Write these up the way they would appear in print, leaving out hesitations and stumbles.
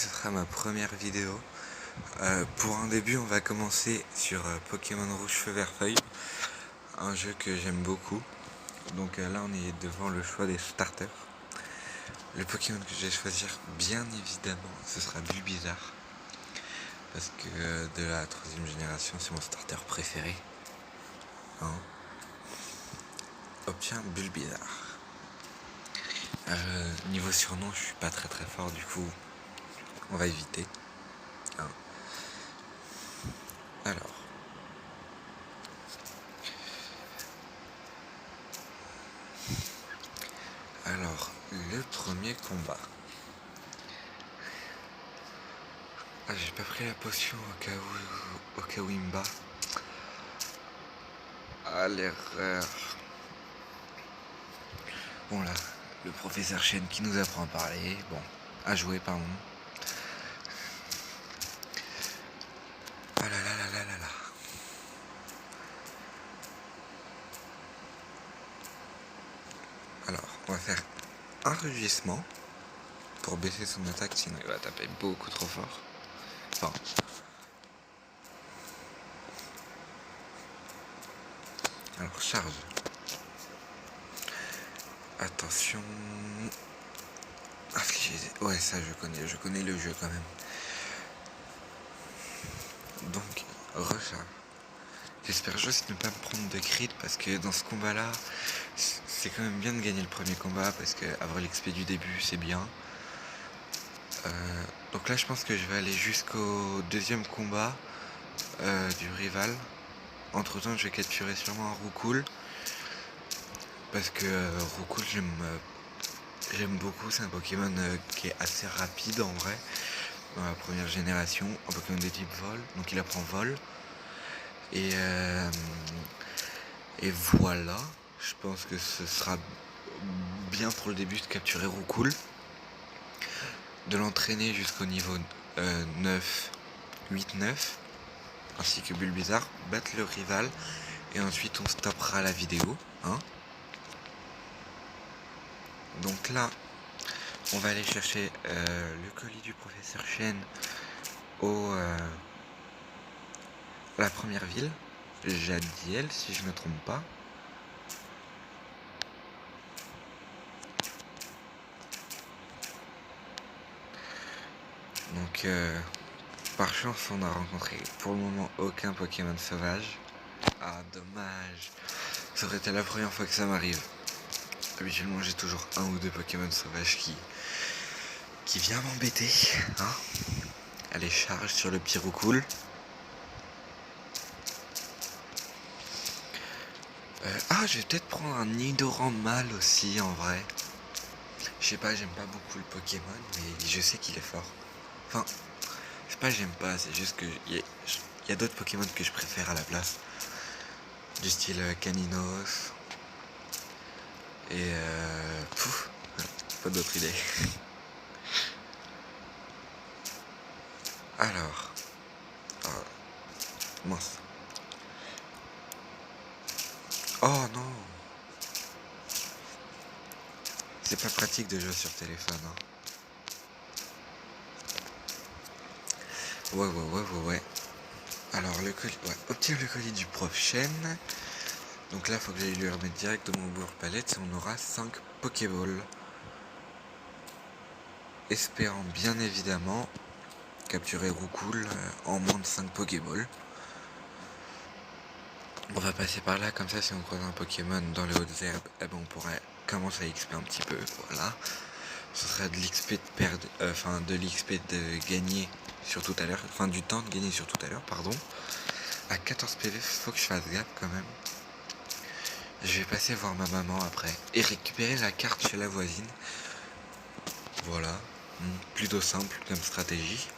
ce sera ma première vidéo. Pour un début, on va commencer sur Pokémon Rouge Feu Vert Feuille, un jeu que j'aime beaucoup. Donc là, on est devant le choix des starters. Le Pokémon que je vais choisir, bien évidemment, ce sera Bulbizarre, parce que de la 3ème génération, c'est mon starter préféré. Obtient Bulbizarre. Niveau surnom, je suis pas très fort, du coup, on va éviter. Alors, le premier combat. Ah, j'ai pas pris la potion au cas où il me bat. Ah, l'erreur. Bon là, le professeur Chen qui nous apprend à parler. Bon, à jouer, pardon. Ah là là là là là là. Alors, on va faire un rugissement pour baisser son attaque, sinon il va taper beaucoup trop fort. Enfin. Alors, charge. Attention. Affliger. Ouais, ça je connais le jeu quand même. Donc, recharge. J'espère juste ne pas me prendre de crit parce que dans ce combat là, c'est quand même bien de gagner le premier combat parce que avoir l'XP du début c'est bien. Donc là je pense que je vais aller jusqu'au 2e combat du rival. Entre temps je vais capturer sûrement un Roucoule parce que Roucoule j'aime beaucoup, c'est un Pokémon qui est assez rapide en vrai dans la 1ère génération, un Pokémon de type vol, donc il apprend vol. Et voilà, je pense que ce sera bien pour le début de capturer Roucoule, de l'entraîner jusqu'au niveau 9, 8, 9, ainsi que Bulbizarre, battre le rival, et ensuite on stoppera la vidéo. Donc là, on va aller chercher le colis du professeur Chen la première ville, Jadiel si je me trompe pas. Donc par chance on a rencontré pour le moment aucun Pokémon sauvage. Ah dommage, ça aurait été la première fois que ça m'arrive. Habituellement j'ai toujours un ou deux Pokémon sauvages qui vient m'embêter. Allez, charge sur le petit Roucoule. Je vais peut-être prendre un Nidoran mâle aussi en vrai. Je sais pas, j'aime pas beaucoup le Pokémon, mais je sais qu'il est fort. Enfin, c'est pas j'aime pas, c'est juste que il y a d'autres Pokémon que je préfère à la place. Du style Caninos. Et pas d'autre idée. Alors. Mince. Oh non. C'est pas pratique de jouer sur téléphone. Ouais. Alors le colis. Ouais, obtenir le colis du prof Chen. Donc là, faut que j'aille lui remettre direct de mon bourre-palette et on aura 5 Pokéballs. Espérant bien évidemment capturer Roucoule en moins de 5 Pokéballs. On va passer par là, comme ça si on croise un Pokémon dans les hautes herbes, on pourrait commencer à XP un petit peu, voilà. Ce serait de l'XP de perdre, de l'XP de gagner sur tout à l'heure, du temps de gagner sur tout à l'heure, pardon. À 14 PV, faut que je fasse gaffe quand même. Je vais passer voir ma maman après et récupérer la carte chez la voisine. Voilà, plutôt simple comme stratégie.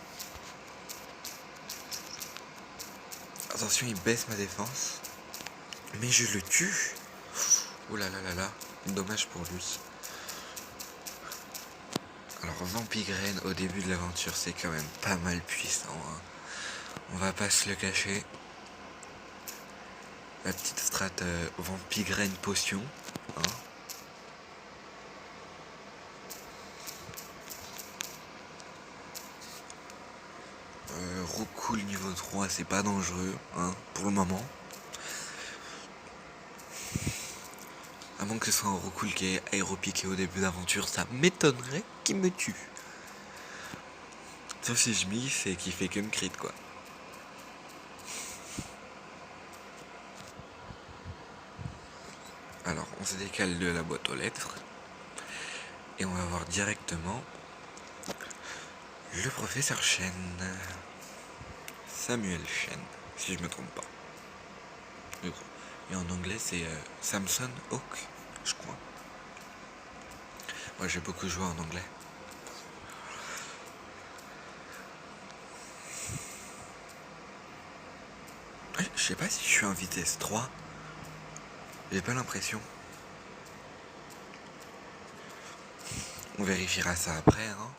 Attention, il baisse ma défense. Mais je le tue. Oh là là là là, dommage pour lui. Alors Vampigraine au début de l'aventure c'est quand même pas mal puissant. On va pas se le cacher. La petite strat Vampigraine potion. Roucoule niveau 3, c'est pas dangereux, hein, pour le moment. À moins que ce soit un Roucoule qui est aéropiqué au début d'aventure, ça m'étonnerait qu'il me tue. Sauf si je miss et qu'il fait que me crit, quoi. Alors, on se décale de la boîte aux lettres. Et on va voir directement le professeur Chen. Samuel Chen, si je me trompe pas. Et en anglais, c'est Samson Hawk, je crois. Moi, j'ai beaucoup joué en anglais. Je sais pas si je suis en vitesse 3. J'ai pas l'impression. On vérifiera ça après, hein.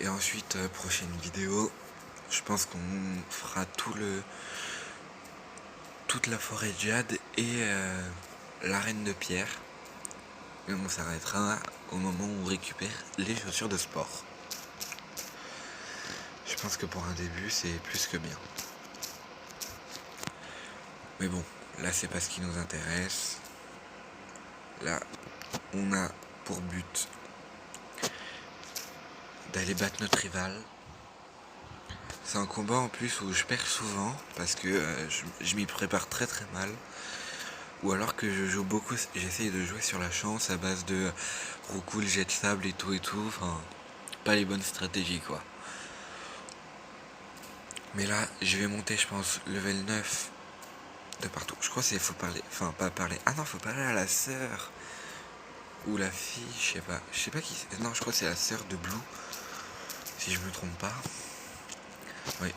Et ensuite, prochaine vidéo, je pense qu'on fera toute la forêt de jade et l'arène de pierre. Et on s'arrêtera au moment où on récupère les chaussures de sport. Je pense que pour un début, c'est plus que bien. Mais bon, là, c'est pas ce qui nous intéresse. Là, on a pour but d'aller battre notre rival. C'est un combat en plus où je perds souvent parce que je m'y prépare très très mal. Ou alors que je joue beaucoup, j'essaye de jouer sur la chance à base de roucoule, jet de sable et tout. Enfin, pas les bonnes stratégies, quoi. Mais là, je vais monter, je pense, level 9 de partout. Je crois qu'il faut parler, enfin pas parler. Ah non, faut parler à la sœur. Ou la fille, je sais pas. Je sais pas qui c'est. Non, je crois que c'est la sœur de Blue. Si je me trompe pas. Oui.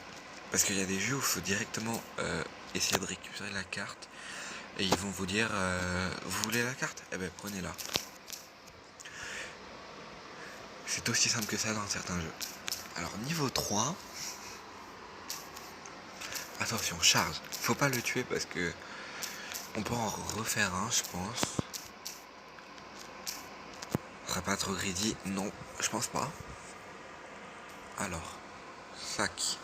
Parce qu'il y a des jeux où il faut directement essayer de récupérer la carte. Et ils vont vous dire, vous voulez la carte? Eh ben prenez-la. C'est aussi simple que ça dans certains jeux. Alors niveau 3. Attention, charge. Faut pas le tuer parce que on peut en refaire un, je pense. Ce sera pas trop greedy? Non, je pense pas. Alors, sac.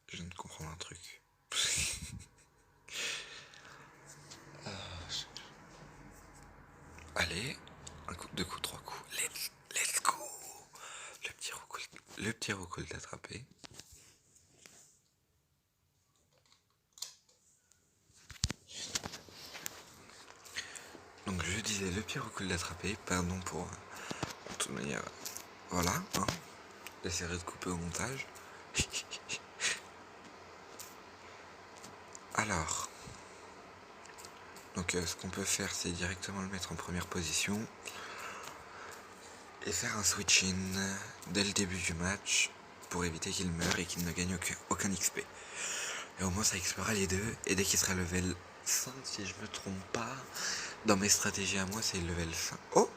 Je viens de comprendre un truc. Allez, un coup, deux coups, trois coups. Let's go. Le petit roucoule d'attraper. Donc je disais le petit roucoule d'attraper. Pardon pour en toute manière. Voilà. Hein. J'essaierai de couper au montage. Alors. Donc ce qu'on peut faire, c'est directement le mettre en première position. Et faire un switch-in dès le début du match pour éviter qu'il meure et qu'il ne gagne aucun XP. Et au moins ça XPera les deux. Et dès qu'il sera level 5, si je me trompe pas, dans mes stratégies à moi c'est level 5. Oh,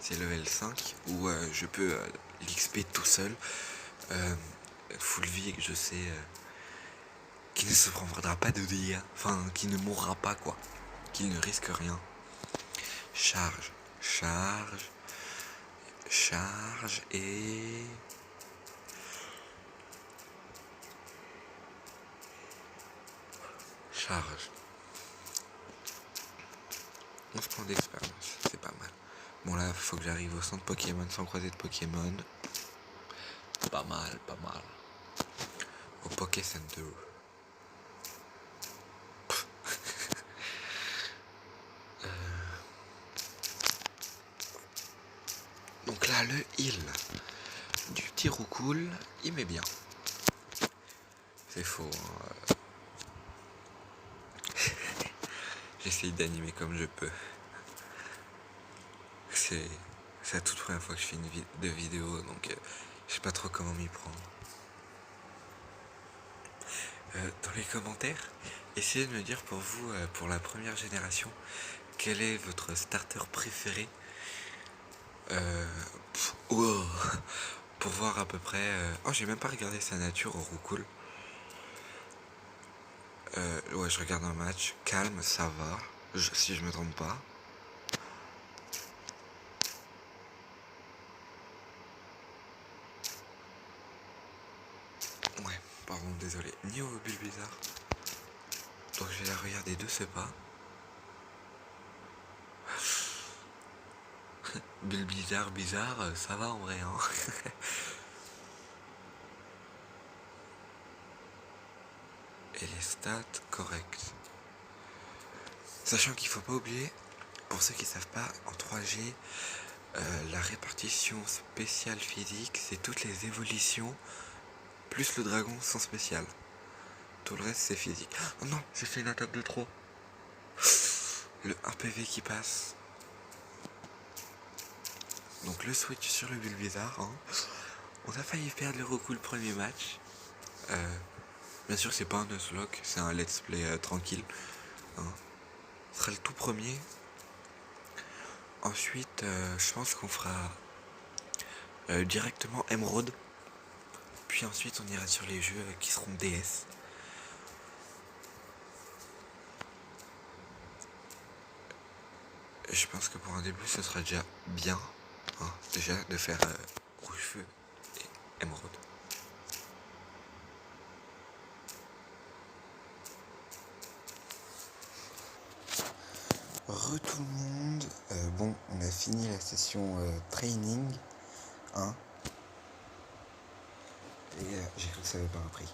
c'est level 5 où je peux l'XP tout seul. Full vie et que je sais qu'il ne se prendra pas de dégâts. Enfin, qu'il ne mourra pas quoi. Qu'il ne risque rien. Charge. Charge et... Charge. 11 points d'expérience, c'est pas mal. Bon là, faut que j'arrive au centre Pokémon sans croiser de Pokémon. Pas mal. Au Poké Center. Donc là, le heal du petit roucoule, il met bien. C'est faux. Hein. J'essaye d'animer comme je peux. C'est la toute première fois que je fais une vidéo, donc je sais pas trop comment m'y prendre. Dans les commentaires, essayez de me dire pour vous, pour la première génération, quel est votre starter préféré pour voir à peu près... Oh, j'ai même pas regardé sa nature au roucoule. Ouais, je regarde un match, calme, ça va, si je me trompe pas. Ouais, pardon, désolé. Niveau bulle bizarre. Donc je vais la regarder de ce pas. Bulle bizarre, ça va en vrai, hein. Et les stats correctes. Sachant qu'il faut pas oublier, pour ceux qui savent pas, en 3G, la répartition spéciale physique, c'est toutes les évolutions plus le dragon sans spécial. Tout le reste c'est physique. Oh non, j'ai fait une attaque de trop. Le 1 PV qui passe. Donc le switch sur le bulle bizarre. Hein. On a failli perdre le Roku le premier match. Bien sûr c'est pas un Nuzlocke, c'est un let's play tranquille. Hein. Ce sera le tout premier. Ensuite je pense qu'on fera directement Emerald. Puis ensuite on ira sur les jeux qui seront DS. Je pense que pour un début ce sera déjà bien. Hein, déjà de faire Rouge Feu et Emerald. Tout le monde, bon, on a fini la session training, hein, et j'ai cru que ça avait pas repris.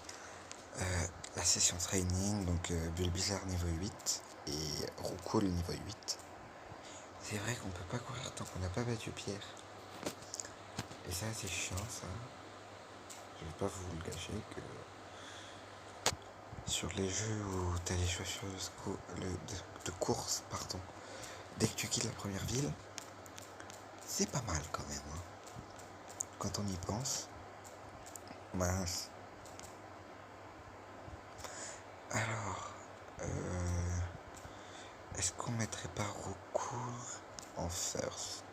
La session training, donc Bulle Bizarre niveau 8 et Roucool niveau 8. C'est vrai qu'on peut pas courir tant qu'on n'a pas battu Pierre. Et ça c'est chiant ça. Je vais pas vous le cacher que sur les jeux où t'as les choix de course, pardon, dès que tu quittes la première ville, c'est pas mal quand même. Hein. Quand on y pense. Mince. Alors, est-ce qu'on mettrait pas Roucool en first?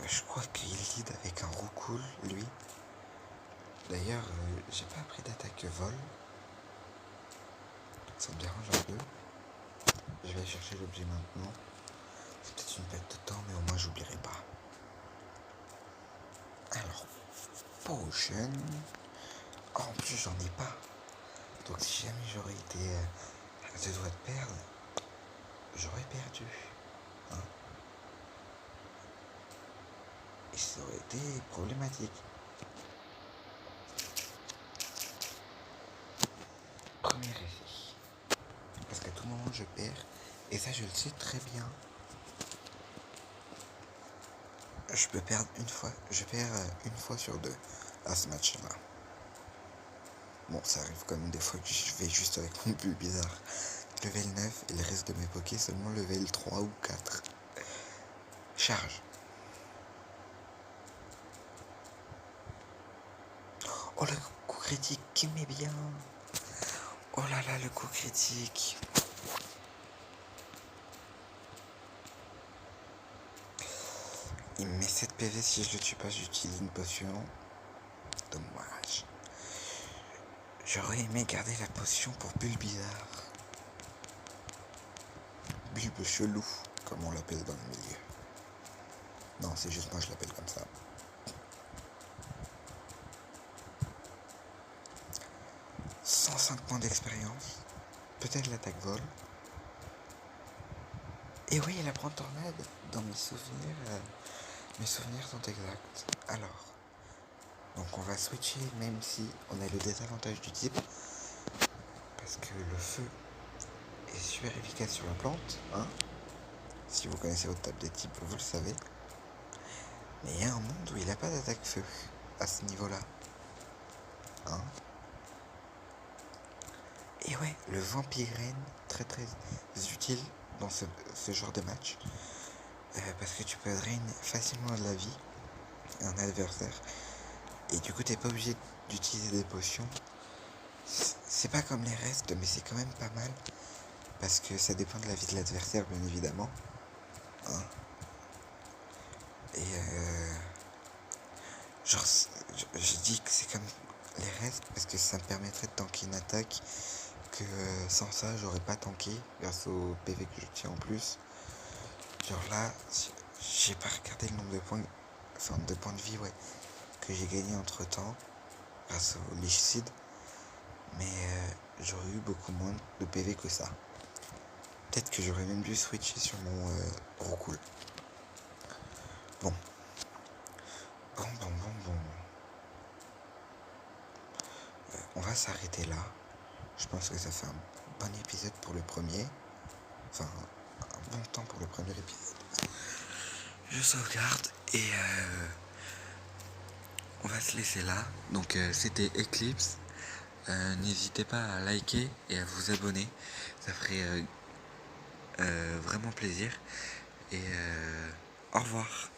Je crois qu'il lead avec un Roucool, lui. D'ailleurs, j'ai pas appris d'attaque vol. Ça me dérange un peu. Je vais aller chercher l'objet maintenant. C'est peut-être une perte de temps, mais au moins j'oublierai pas. Alors, potion. Oh, en plus, j'en ai pas. Donc, si jamais j'aurais été à 2 doigts de perdre, j'aurais perdu. Hein. Et ça aurait été problématique. Premier essai. Parce qu'à tout moment, je perds. Et ça, je le sais très bien. Je peux perdre une fois. Je perds une fois sur 2 à ce match-là. Bon, ça arrive quand même des fois que je vais juste avec mon bulle bizarre. Level 9 et le reste de mes pokés seulement level 3 ou 4. Charge. Oh, le coup critique qui met bien. Oh là là, le coup critique. Il me met 7 PV si je le tue pas, j'utilise une potion. Dommage. J'aurais aimé garder la potion pour bulle bizarre. Bulbe chelou, comme on l'appelle dans le milieu. Non, c'est juste moi je l'appelle comme ça. « 105 points d'expérience. Peut-être l'attaque vol. Et oui, il apprend tornade. Dans mes souvenirs sont exacts. Alors, donc on va switcher même si on a le désavantage du type. Parce que le feu est super efficace sur la plante. Hein. Si vous connaissez votre table des types, vous le savez. Mais il y a un monde où il n'a pas d'attaque feu à ce niveau-là. Hein. Et ouais, le vampirène, très très utile dans ce genre de match. Parce que tu peux drain facilement de la vie un adversaire. Et du coup, t'es pas obligé d'utiliser des potions. C'est pas comme les restes, mais c'est quand même pas mal. Parce que ça dépend de la vie de l'adversaire, bien évidemment. Hein. Et genre, je dis que c'est comme les restes parce que ça me permettrait de tanker une attaque que sans ça, j'aurais pas tanké grâce au PV que je tiens en plus. Genre là, j'ai pas regardé le nombre de points, enfin de points de vie, ouais, que j'ai gagné entre temps grâce au Lichseed, mais j'aurais eu beaucoup moins de PV que ça. Peut-être que j'aurais même dû switcher sur mon Roucoule. Bon. On va s'arrêter là. Je pense que ça fait un bon épisode pour le premier. Enfin, un bon temps pour le premier épisode. Je sauvegarde et on va se laisser là. Donc c'était Eclipse. N'hésitez pas à liker et à vous abonner. Ça ferait vraiment plaisir. Et au revoir.